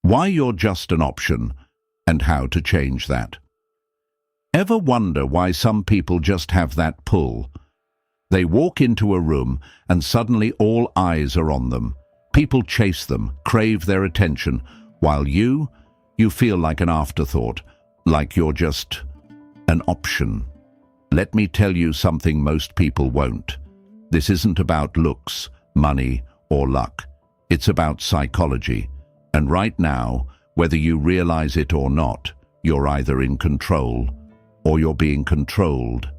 why you're just an option, and how to change that. Ever wonder why some people just have that pull? They walk into a room and suddenly all eyes are on them. People chase them, crave their attention, while you feel like an afterthought, like you're just an option. Let me tell you something most people won't. This isn't about looks, money, or luck. It's about psychology. And right now, whether you realize it or not, you're either in control or you're being controlled.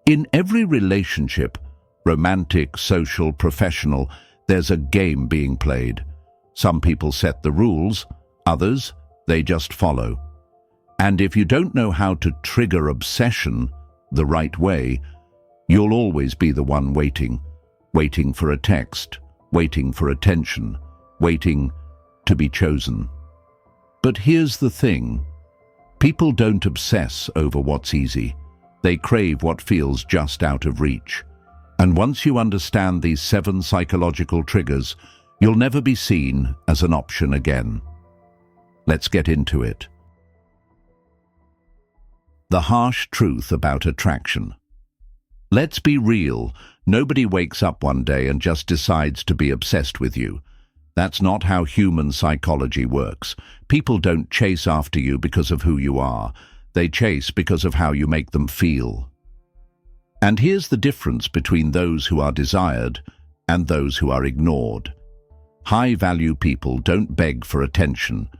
In every relationship, romantic, social, professional, there's a game being played. Some people set the rules, others, they just follow. And if you don't know how to trigger obsession the right way, you'll always be the one waiting for a text, waiting for attention, waiting to be chosen. But here's the thing. People don't obsess over what's easy. They crave what feels just out of reach. And once you understand these 7 psychological triggers, you'll never be seen as an option again. Let's get into it. The harsh truth about attraction. Let's be real. Nobody wakes up one day and just decides to be obsessed with you. That's not how human psychology works. People don't chase after you because of who you are. They chase because of how you make them feel. And here's the difference between those who are desired and those who are ignored. High-value people don't beg for attention.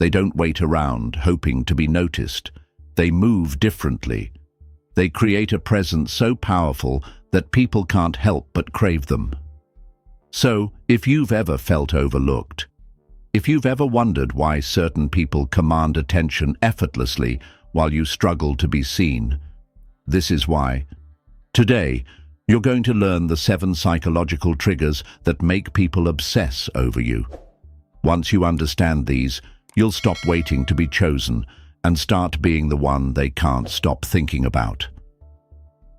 They don't wait around hoping to be noticed. They move differently. They create a presence so powerful that people can't help but crave them. So, if you've ever felt overlooked, if you've ever wondered why certain people command attention effortlessly while you struggle to be seen, this is why. Today, you're going to learn the 7 psychological triggers that make people obsess over you. Once you understand these, you'll stop waiting to be chosen and start being the one they can't stop thinking about.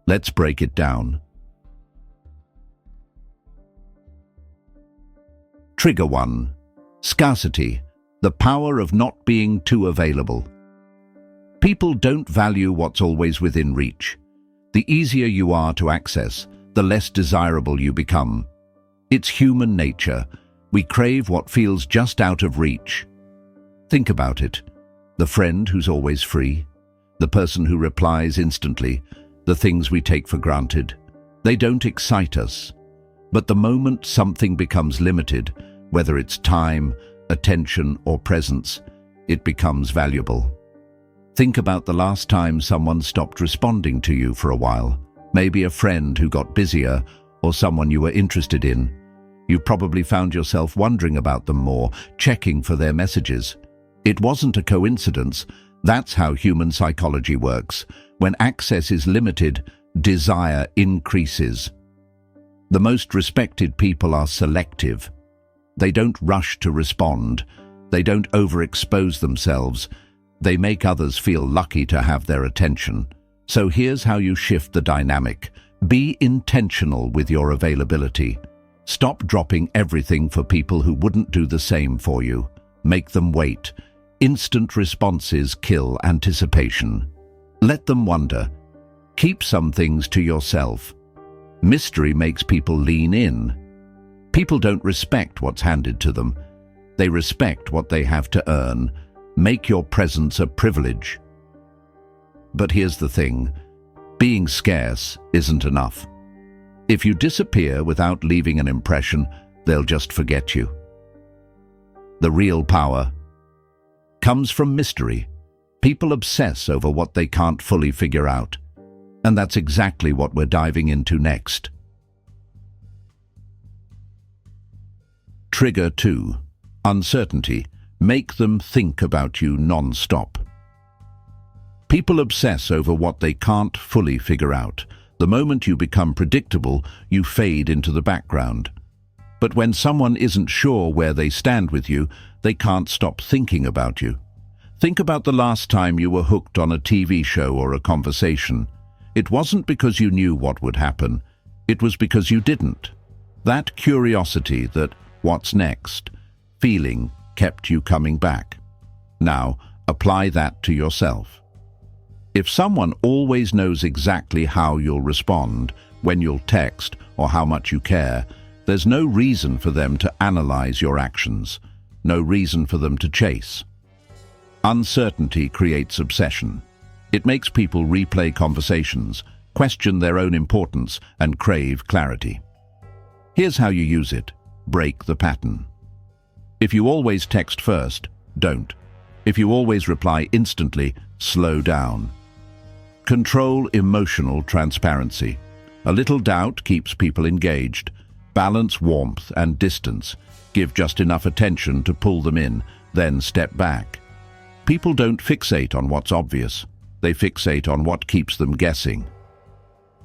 Let's break it down. Trigger 1. Scarcity, the power of not being too available. People don't value what's always within reach. The easier you are to access, the less desirable you become. It's human nature. We crave what feels just out of reach. Think about it. The friend who's always free, the person who replies instantly, the things we take for granted. They don't excite us. But the moment something becomes limited, whether it's time, attention, or presence, it becomes valuable. Think about the last time someone stopped responding to you for a while. Maybe a friend who got busier or someone you were interested in. You probably found yourself wondering about them more, checking for their messages. It wasn't a coincidence. That's how human psychology works. When access is limited, desire increases. The most respected people are selective. They don't rush to respond. They don't overexpose themselves. They make others feel lucky to have their attention. So here's how you shift the dynamic. Be intentional with your availability. Stop dropping everything for people who wouldn't do the same for you. Make them wait. Instant responses kill anticipation. Let them wonder. Keep some things to yourself. Mystery makes people lean in. People don't respect what's handed to them. They respect what they have to earn. Make your presence a privilege. But here's the thing. Being scarce isn't enough. If you disappear without leaving an impression, they'll just forget you. The real power comes from mystery. People obsess over what they can't fully figure out. And that's exactly what we're diving into next. Trigger 2. Uncertainty. Make them think about you non-stop. People obsess over what they can't fully figure out. The moment you become predictable, you fade into the background. But when someone isn't sure where they stand with you, they can't stop thinking about you. Think about the last time you were hooked on a TV show or a conversation. It wasn't because you knew what would happen. It was because you didn't. That curiosity, that what's next feeling, kept you coming back. Now, apply that to yourself. If someone always knows exactly how you'll respond, when you'll text, or how much you care, there's no reason for them to analyze your actions, no reason for them to chase. Uncertainty creates obsession. It makes people replay conversations, question their own importance, and crave clarity. Here's how you use it. Break the pattern. If you always text first, don't. If you always reply instantly, slow down. Control emotional transparency. A little doubt keeps people engaged. Balance warmth and distance. Give just enough attention to pull them in, then step back. People don't fixate on what's obvious. They fixate on what keeps them guessing.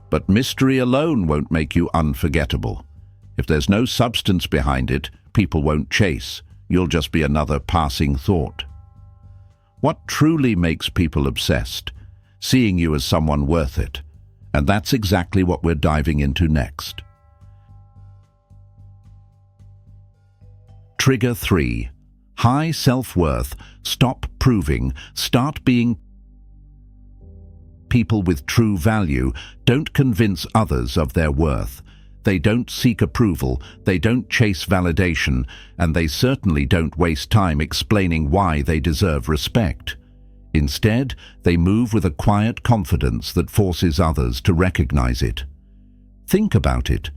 But mystery alone won't make you unforgettable. If there's no substance behind it, people won't chase. You'll just be another passing thought. What truly makes people obsessed? Seeing you as someone worth it. And that's exactly what we're diving into next. Trigger 3. High self-worth. Stop proving. Start being. People with true value don't convince others of their worth. They don't seek approval, they don't chase validation, and they certainly don't waste time explaining why they deserve respect. Instead, they move with a quiet confidence that forces others to recognize it. Think about it.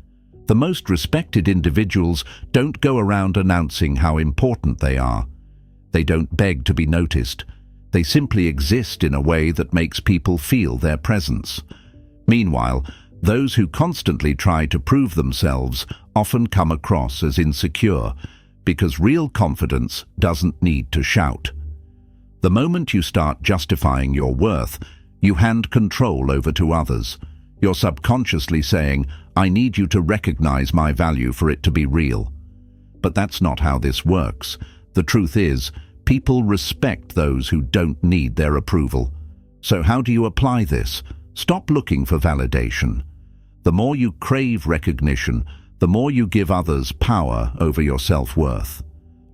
The most respected individuals don't go around announcing how important they are. They don't beg to be noticed. They simply exist in a way that makes people feel their presence. Meanwhile, those who constantly try to prove themselves often come across as insecure, because real confidence doesn't need to shout. The moment you start justifying your worth, you hand control over to others. You're subconsciously saying, "I need you to recognize my value for it to be real." But that's not how this works. The truth is, people respect those who don't need their approval. So how do you apply this? Stop looking for validation. The more you crave recognition, the more you give others power over your self-worth.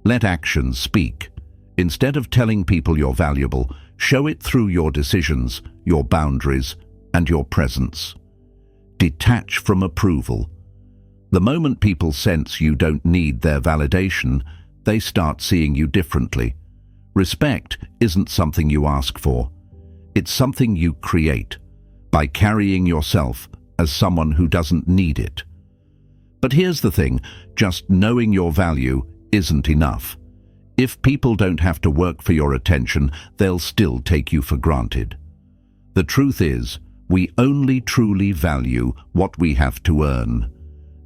Let actions speak. Instead of telling people you're valuable, show it through your decisions, your boundaries, and your presence. Detach from approval. The moment people sense you don't need their validation, they start seeing you differently. Respect isn't something you ask for. It's something you create by carrying yourself as someone who doesn't need it. But here's the thing, just knowing your value isn't enough. If people don't have to work for your attention, they'll still take you for granted. The truth is, we only truly value what we have to earn.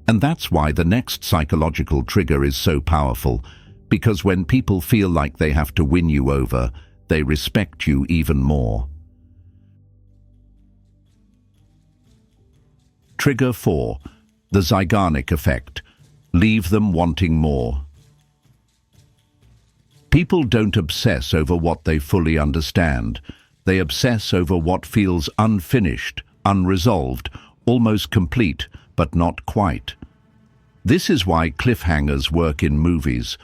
And that's why the next psychological trigger is so powerful, because when people feel like they have to win you over, they respect you even more. Trigger 4. The Zeigarnik Effect. Leave them wanting more. People don't obsess over what they fully understand. They obsess over what feels unfinished, unresolved, almost complete, but not quite. This is why cliffhangers work in movies.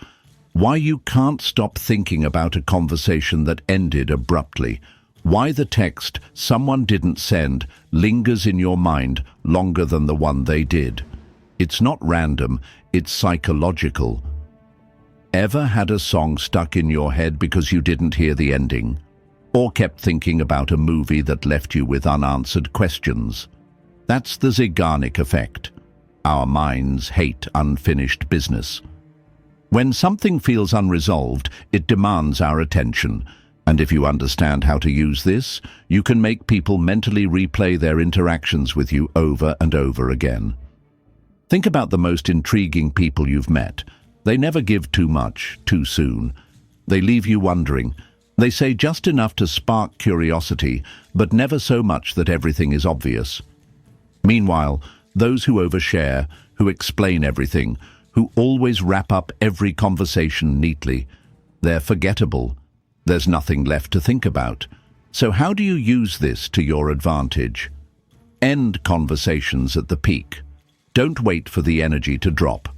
Why you can't stop thinking about a conversation that ended abruptly. Why the text someone didn't send lingers in your mind longer than the one they did. It's not random, it's psychological. Ever had a song stuck in your head because you didn't hear the ending? Or kept thinking about a movie that left you with unanswered questions? That's the Zeigarnik Effect. Our minds hate unfinished business. When something feels unresolved, it demands our attention. And if you understand how to use this, you can make people mentally replay their interactions with you over and over again. Think about the most intriguing people you've met. They never give too much, too soon. They leave you wondering. They say just enough to spark curiosity, but never so much that everything is obvious. Meanwhile, those who overshare, who explain everything, who always wrap up every conversation neatly, they're forgettable. There's nothing left to think about. So how do you use this to your advantage? End conversations at the peak. Don't wait for the energy to drop.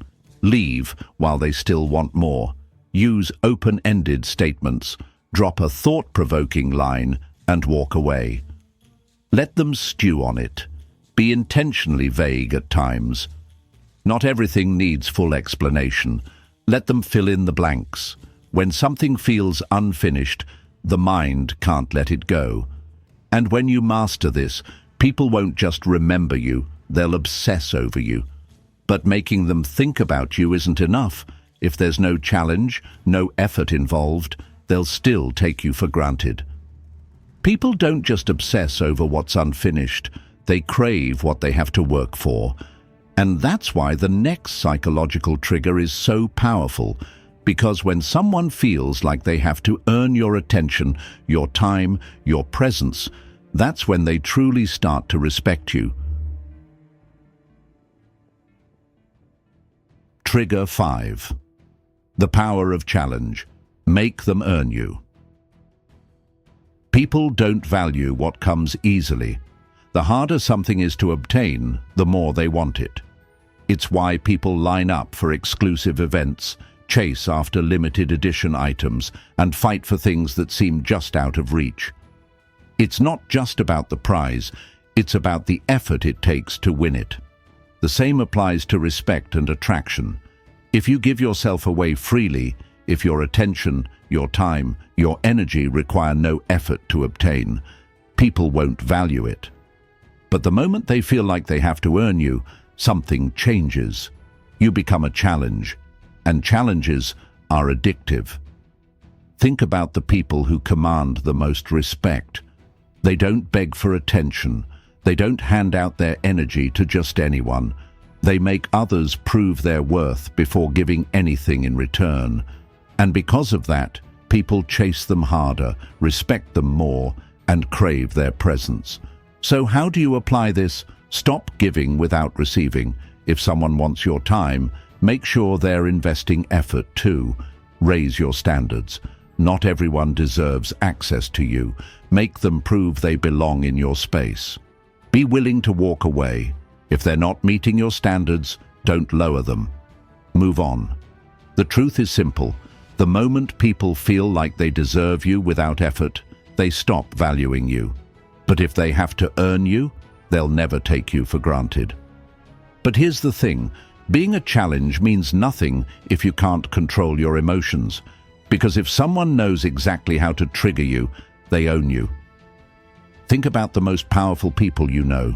Leave while they still want more. Use open-ended statements, drop a thought-provoking line, and walk away. Let them stew on it. Be intentionally vague at times. Not everything needs full explanation. Let them fill in the blanks. When something feels unfinished, the mind can't let it go. And when you master this, people won't just remember you, they'll obsess over you. But making them think about you isn't enough. If there's no challenge, no effort involved, they'll still take you for granted. People don't just obsess over what's unfinished, they crave what they have to work for. And that's why the next psychological trigger is so powerful, because when someone feels like they have to earn your attention, your time, your presence, that's when they truly start to respect you. Trigger 5. The power of challenge. Make them earn you. People don't value what comes easily. The harder something is to obtain, the more they want it. It's why people line up for exclusive events, chase after limited edition items, and fight for things that seem just out of reach. It's not just about the prize, it's about the effort it takes to win it. The same applies to respect and attraction. If you give yourself away freely, if your attention, your time, your energy require no effort to obtain, people won't value it. But the moment they feel like they have to earn you, something changes. You become a challenge, and challenges are addictive. Think about the people who command the most respect. They don't beg for attention. They don't hand out their energy to just anyone. They make others prove their worth before giving anything in return. And because of that, people chase them harder, respect them more, and crave their presence. So how do you apply this? Stop giving without receiving. If someone wants your time, make sure they're investing effort too. Raise your standards. Not everyone deserves access to you. Make them prove they belong in your space. Be willing to walk away. If they're not meeting your standards, don't lower them. Move on. The truth is simple. The moment people feel like they deserve you without effort, they stop valuing you. But if they have to earn you, they'll never take you for granted. But here's the thing. Being a challenge means nothing if you can't control your emotions. Because if someone knows exactly how to trigger you, they own you. Think about the most powerful people you know.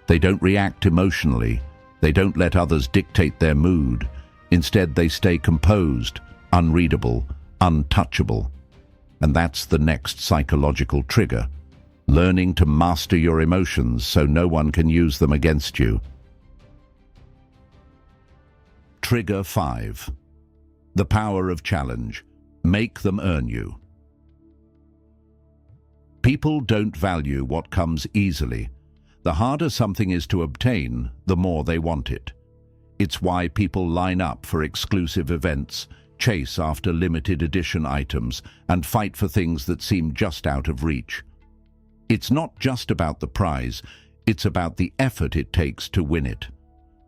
They don't react emotionally. They don't let others dictate their mood. Instead, they stay composed, unreadable, untouchable. And that's the next psychological trigger. Learning to master your emotions so no one can use them against you. Trigger 5. The power of challenge. Make them earn you. People don't value what comes easily. The harder something is to obtain, the more they want it. It's why people line up for exclusive events, chase after limited edition items, and fight for things that seem just out of reach. It's not just about the prize, it's about the effort it takes to win it.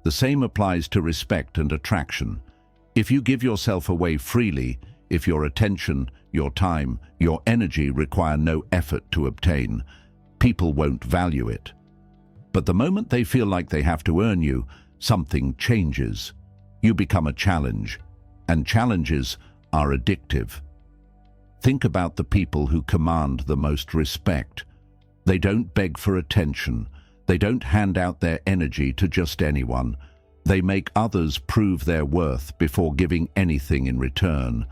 The same applies to respect and attraction. If you give yourself away freely, if your attention, your time, your energy require no effort to obtain, people won't value it. But the moment they feel like they have to earn you, something changes. You become a challenge, and challenges are addictive. Think about the people who command the most respect. They don't beg for attention. They don't hand out their energy to just anyone. They make others prove their worth before giving anything in return.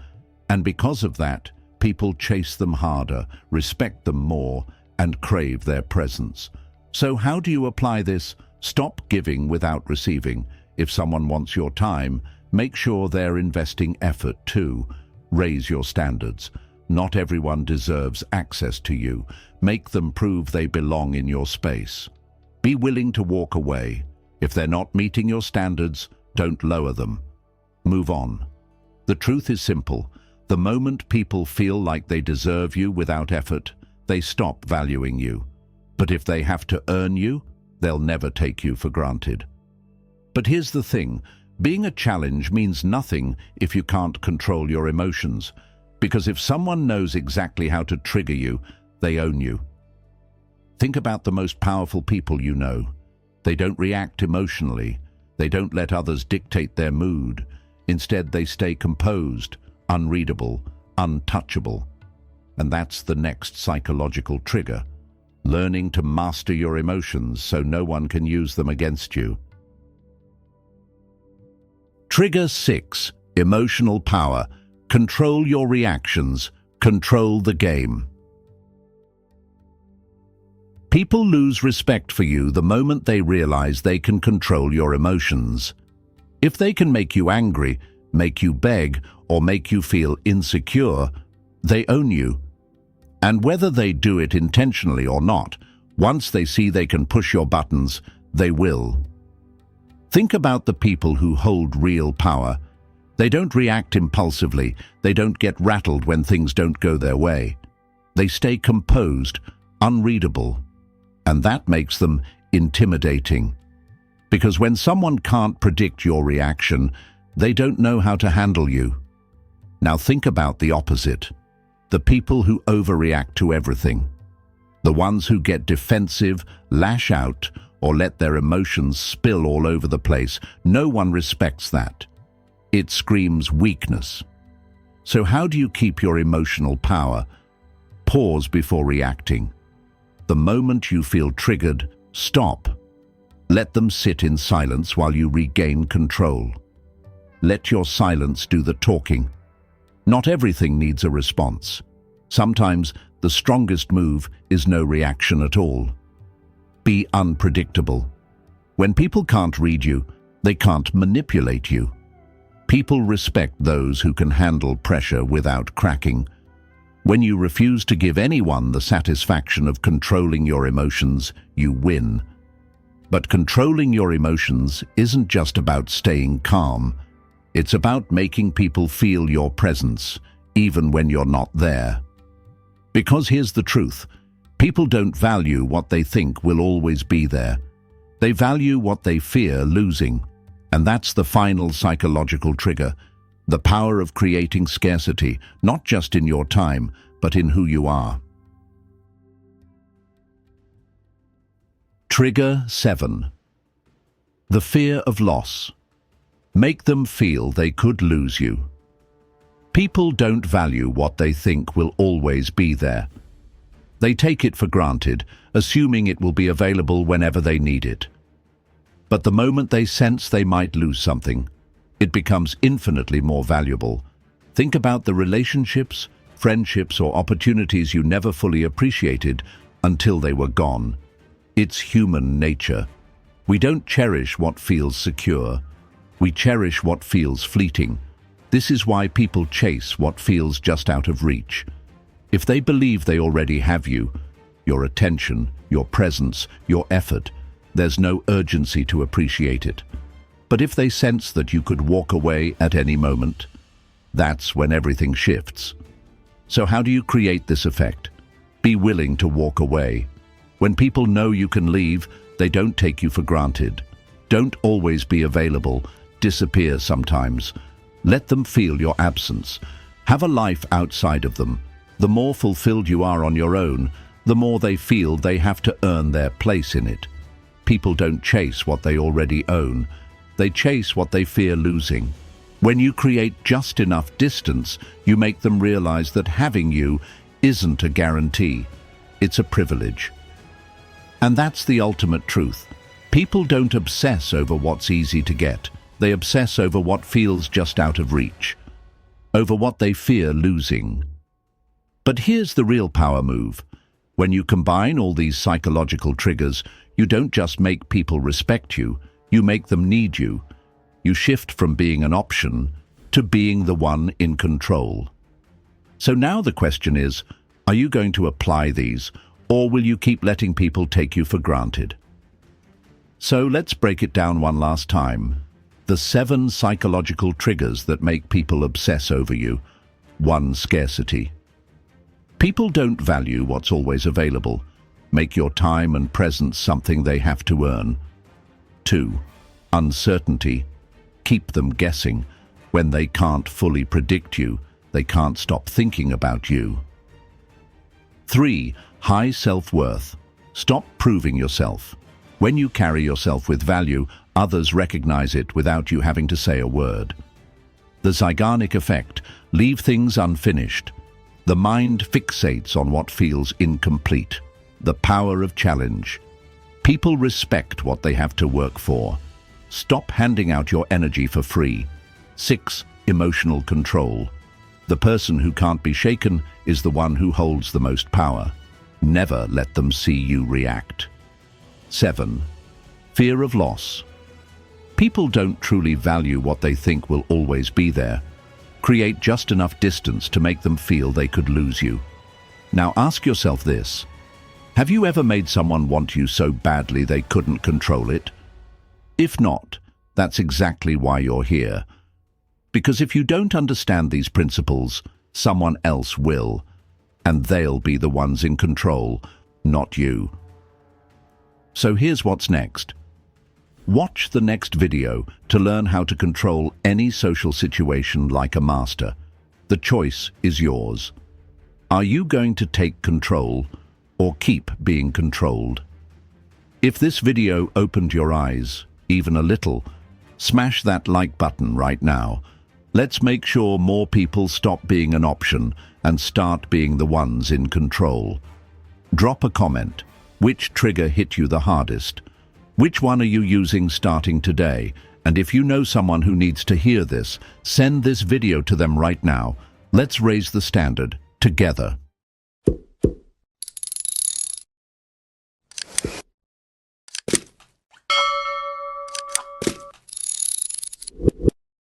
And because of that, people chase them harder, respect them more, and crave their presence. So how do you apply this? Stop giving without receiving. If someone wants your time, make sure they're investing effort too. Raise your standards. Not everyone deserves access to you. Make them prove they belong in your space. Be willing to walk away. If they're not meeting your standards, don't lower them. Move on. The truth is simple. The moment people feel like they deserve you without effort, they stop valuing you. But if they have to earn you, they'll never take you for granted. But here's the thing. Being a challenge means nothing if you can't control your emotions, because if someone knows exactly how to trigger you, they own you. Think about the most powerful people you know. They don't react emotionally. They don't let others dictate their mood. Instead, they stay composed, unreadable, untouchable. And that's the next psychological trigger. Learning to master your emotions so no one can use them against you. Trigger 6. Emotional power. Control your reactions. Control the game. People lose respect for you the moment they realize they can control your emotions. If they can make you angry, make you beg, or make you feel insecure, they own you. And whether they do it intentionally or not, once they see they can push your buttons, they will. Think about the people who hold real power. They don't react impulsively. They don't get rattled when things don't go their way. They stay composed, unreadable. And that makes them intimidating. Because when someone can't predict your reaction, they don't know how to handle you. Now think about the opposite. The people who overreact to everything. The ones who get defensive, lash out, or let their emotions spill all over the place. No one respects that. It screams weakness. So how do you keep your emotional power? Pause before reacting. The moment you feel triggered, stop. Let them sit in silence while you regain control. Let your silence do the talking. Not everything needs a response. Sometimes the strongest move is no reaction at all. Be unpredictable. When people can't read you, they can't manipulate you. People respect those who can handle pressure without cracking. When you refuse to give anyone the satisfaction of controlling your emotions, you win. But controlling your emotions isn't just about staying calm. It's about making people feel your presence, even when you're not there. Because here's the truth. People don't value what they think will always be there. They value what they fear losing. And that's the final psychological trigger. The power of creating scarcity, not just in your time, but in who you are. Trigger 7. The fear of loss. Make them feel they could lose you. People don't value what they think will always be there. They take it for granted, assuming it will be available whenever they need it. But the moment they sense they might lose something, it becomes infinitely more valuable. Think about the relationships, friendships, or opportunities you never fully appreciated until they were gone. It's human nature. We don't cherish what feels secure. We cherish what feels fleeting. This is why people chase what feels just out of reach. If they believe they already have you, your attention, your presence, your effort, there's no urgency to appreciate it. But if they sense that you could walk away at any moment, that's when everything shifts. So how do you create this effect? Be willing to walk away. When people know you can leave, they don't take you for granted. Don't always be available. Disappear sometimes. Let them feel your absence. Have a life outside of them. The more fulfilled you are on your own, the more they feel they have to earn their place in it. People don't chase what they already own. They chase what they fear losing. When you create just enough distance, you make them realize that having you isn't a guarantee. It's a privilege. And that's the ultimate truth. People don't obsess over what's easy to get. They obsess over what feels just out of reach, over what they fear losing. But here's the real power move. When you combine all these psychological triggers, you don't just make people respect you, you make them need you. You shift from being an option to being the one in control. So now the question is, are you going to apply these, or will you keep letting people take you for granted? So let's break it down one last time. The 7 psychological triggers that make people obsess over you. 1. Scarcity. People don't value what's always available. Make your time and presence something they have to earn. 2. Uncertainty. keep them guessing. When they can't fully predict you, they can't stop thinking about you. 3. High self-worth. Stop proving yourself. When you carry yourself with value, others recognize it without you having to say a word. The Zeigarnik Effect. Leave things unfinished. The mind fixates on what feels incomplete. The power of challenge. People respect what they have to work for. Stop handing out your energy for free. 6. Emotional control. The person who can't be shaken is the one who holds the most power. Never let them see you react. 7. Fear of loss. People don't truly value what they think will always be there. Create just enough distance to make them feel they could lose you. Now ask yourself this. Have you ever made someone want you so badly they couldn't control it? If not, that's exactly why you're here. Because if you don't understand these principles, someone else will, and they'll be the ones in control, not you. So here's what's next. Watch the next video to learn how to control any social situation like a master. The choice is yours. Are you going to take control or keep being controlled? If this video opened your eyes, even a little, smash that like button right now. Let's make sure more people stop being an option and start being the ones in control. Drop a comment. Which trigger hit you the hardest? Which one are you using starting today? And if you know someone who needs to hear this, send this video to them right now. Let's raise the standard together.